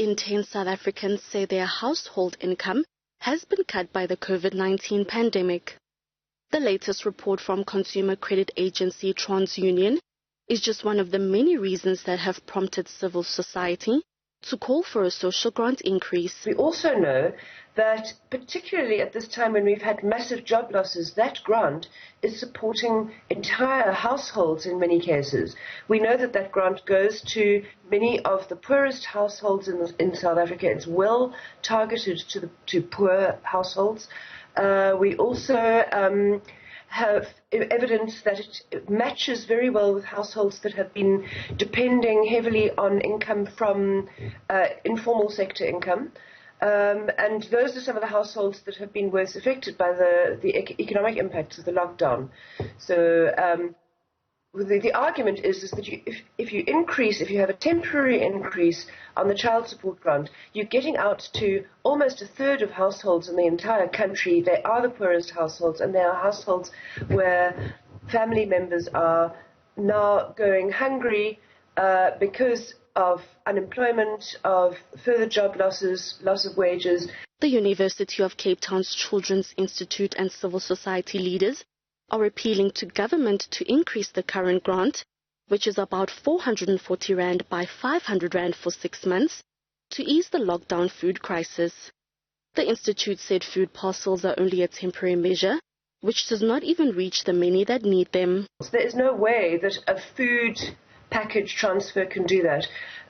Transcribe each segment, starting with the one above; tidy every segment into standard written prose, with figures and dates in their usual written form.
in 10 South Africans say their household income has been cut by the COVID-19 pandemic. The latest report from consumer credit agency TransUnion is just one of the many reasons that have prompted civil society to call for a social grant increase. We also know that particularly at this time when we've had massive job losses, that grant is supporting entire households in many cases. We know that that grant goes to many of the poorest households in South Africa. It's well targeted to poor households. We also have evidence that it matches very well with households that have been depending heavily on income from informal sector income. And those are some of the households that have been worst affected by the economic impacts of the lockdown. So the argument is that if you have a temporary increase on the child support grant, you're getting out to almost a third of households in the entire country. They are the poorest households, and they are households where family members are now going hungry because of unemployment, of further job losses, loss of wages. The University of Cape Town's Children's Institute and civil society leaders are appealing to government to increase the current grant, which is about 440 Rand by 500 Rand for 6 months, to ease the lockdown food crisis. The Institute said food parcels are only a temporary measure, which does not even reach the many that need them. There is no way that a food package transfer can do that.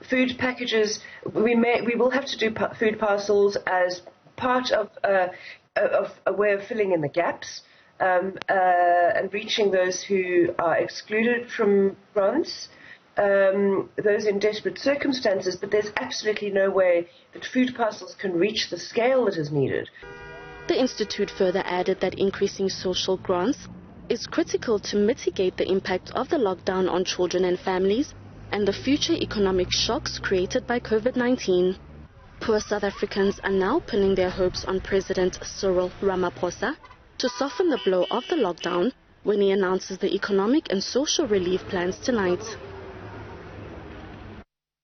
Food packages, we will have to do food parcels as part of a way of filling in the gaps. And reaching those who are excluded from grants, those in desperate circumstances, but there's absolutely no way that food parcels can reach the scale that is needed. The Institute further added that increasing social grants is critical to mitigate the impact of the lockdown on children and families and the future economic shocks created by COVID-19. Poor South Africans are now pinning their hopes on President Cyril Ramaphosa to soften the blow of the lockdown when he announces the economic and social relief plans tonight.